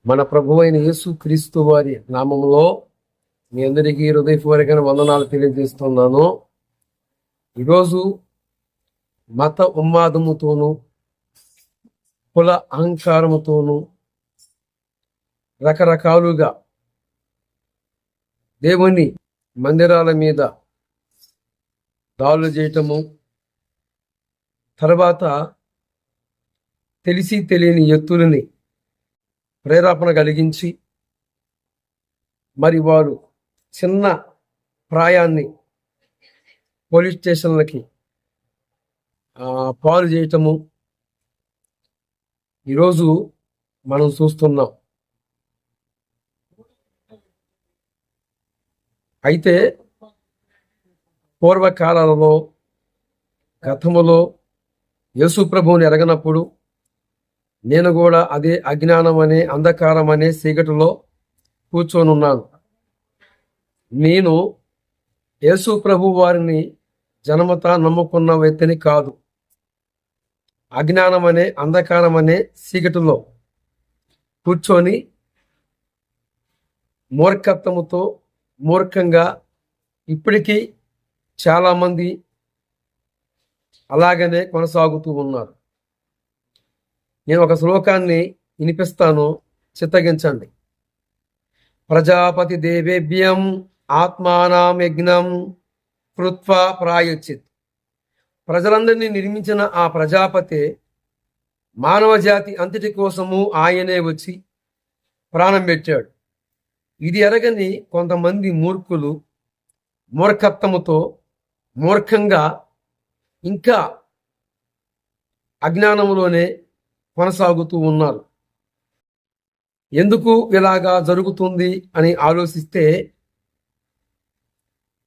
మన ప్రభు అయిన యేసు క్రీస్తు వారి నామములో మీ అందరికీ హృదయపూర్వకమైన వందనాలు తెలియజేస్తున్నాను. ఈరోజు మత ఉన్మాదముతోనూ కుల అహంకారముతోనూ రకరకాలుగా దేవుని మందిరాల మీద దాడులు చేయటము, తర్వాత తెలిసి తెలియని ఎత్తులని ప్రేరేపణ కలిగించి మరి వారు చిన్న ప్రాయాన్ని పోలీస్ స్టేషన్లకి పాలు చేయటము ఈరోజు మనం చూస్తున్నాం. అయితే పూర్వకాలాలలో గతములో యేసు ప్రభువుని ఎరగనప్పుడు నేను కూడా అదే అజ్ఞానం అనే అంధకారం అనే చీకటిలో కూర్చొని ఉన్నాను. నేను యేసు ప్రభు వారిని జన్మత నమ్ముకున్న వ్యక్తిని కాదు. అజ్ఞానం అనే అంధకారం అనే చీకటిలో కూర్చొని మూర్ఖత్వముతో మూర్ఖంగా ఇప్పటికీ చాలామంది అలాగనే కొనసాగుతూ ఉన్నారు. నేను ఒక శ్లోకాన్ని వినిపిస్తాను, చిత్తగించండి. ప్రజాపతి దేవేభ్యం ఆత్మానాం యజ్ఞం కృత్వా ప్రాయశ్చిత్. ప్రజలందరినీ నిర్మించిన ఆ ప్రజాపతి మానవ జాతి అంతటి కోసము ఆయనే వచ్చి ప్రాణం పెట్టాడు. ఇది ఎరగని కొంతమంది మూర్ఖులు మూర్ఖత్వముతో మూర్ఖంగా ఇంకా అజ్ఞానములోనే కొనసాగుతూ ఉన్నారు. ఎందుకు ఇలాగా జరుగుతుంది అని ఆలోచిస్తే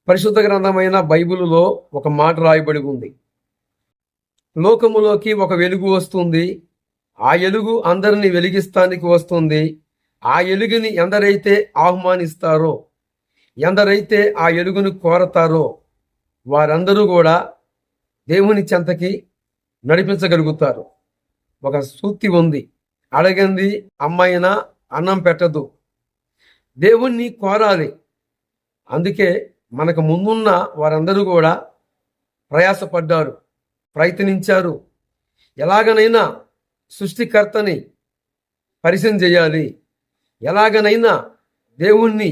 పరిశుద్ధ గ్రంథమైన బైబిలులో ఒక మాట రాయబడి ఉంది. లోకములోకి ఒక వెలుగు వస్తుంది, ఆ వెలుగు అందరినీ వెలిగిస్తానికి వస్తుంది. ఆ వెలుగుని ఎందరైతే ఆహ్వానిస్తారో, ఎందరైతే ఆ వెలుగును కోరతారో వారందరూ కూడా దేవుని చెంతకి నడిపించగలుగుతారు. ఒక సూక్తి ఉంది, అడగంది అమ్మాయినా అన్నం పెట్టదు. దేవుణ్ణి కోరాలి. అందుకే మనకు ముందున్న వారందరూ కూడా ప్రయాసపడ్డారు, ప్రయత్నించారు. ఎలాగనైనా సృష్టికర్తని పరిచయం చేయాలి, ఎలాగనైనా దేవుణ్ణి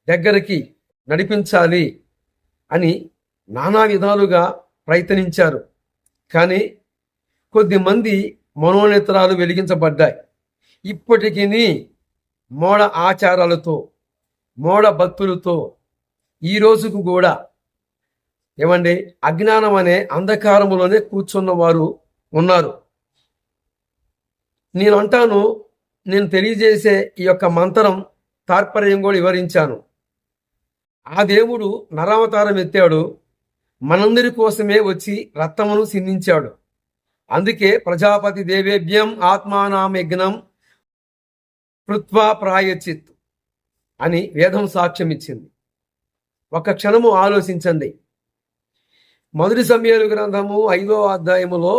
దగ్గరికి నడిపించాలి అని నానా విధాలుగా ప్రయత్నించారు. కానీ కొద్దిమంది మనోనేత్రాలు వెలిగించబడ్డాయి. ఇప్పటికీ మోడ ఆచారాలతో మోడ భక్తులతో ఈ రోజుకు కూడా ఏమండి అజ్ఞానం అనే అంధకారములోనే కూర్చున్న వారు ఉన్నారు. నేను అంటాను, నేను తెలియజేసే ఈ యొక్క మంత్రం తాత్పర్యం కూడా వివరించాను. ఆ దేవుడు నరావతారం ఎత్తాడు, మనందరి కోసమే వచ్చి రక్తమును సిందించాడు. అందుకే ప్రజాపతి దేవేభ్యం ఆత్మానాం యజ్ఞం కృత్వా ప్రాయశ్చిత్ అని వేదం సాక్ష్యం ఇచ్చింది. ఒక క్షణము ఆలోచించండి. మొదటి సమూయేలు గ్రంథము 5వ అధ్యాయములో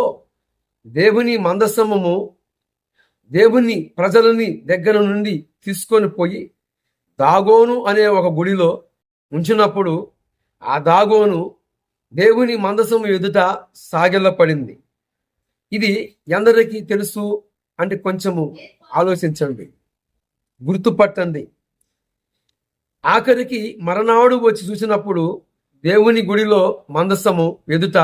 దేవుని మందసము దేవుని ప్రజలని దగ్గర నుండి తీసుకొని పోయి దాగోను అనే ఒక గుడిలో ఉంచినప్పుడు ఆ దాగోను దేవుని మందసము ఎదుట సాగిలపడింది. ఇది ఎందరికీ తెలుసు అంటే కొంచెము ఆలోచించండి, గుర్తుపట్టండి. ఆఖరికి మరనాడు వచ్చి చూసినప్పుడు దేవుని గుడిలో మందసము ఎదుట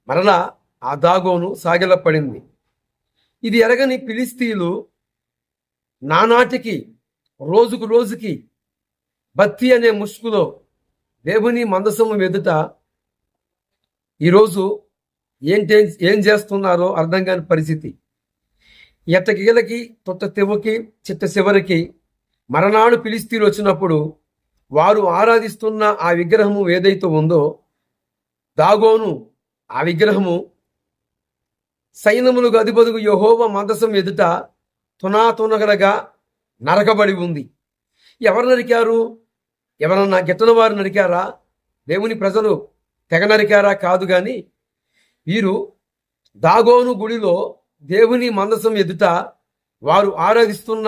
మరలా ఆ దాగోను సాగిలపడింది. ఇది ఎరగని ఫిలిస్తీయులు నానాటికి రోజుకు రోజుకి బత్తి అనే ముసుగులో దేవుని మందసము ఎదుట ఈరోజు ఏం చేస్తున్నారో అర్థం కాని పరిస్థితి. ఎట్టగీలకి తొట్ట తెవ్వకి చిట్ట చివరికి మరనాడు ఫిలిస్తీయులు వచ్చినప్పుడు వారు ఆరాధిస్తున్న ఆ విగ్రహము ఏదైతే ఉందో దాగోను, ఆ విగ్రహము సైన్యములకు అధిపతులకు యెహోవా మందసం ఎదుట తునాతునగలగా నరకబడి ఉంది. ఎవరు నరికారు? ఎవరన్నా గిట్టని వారు నరికారా? దేవుని ప్రజలు తెగ నరికారా? కాదు. కానీ వీరు దాగోను గుడిలో దేవుని మందసం ఎదుట వారు ఆరాధిస్తున్న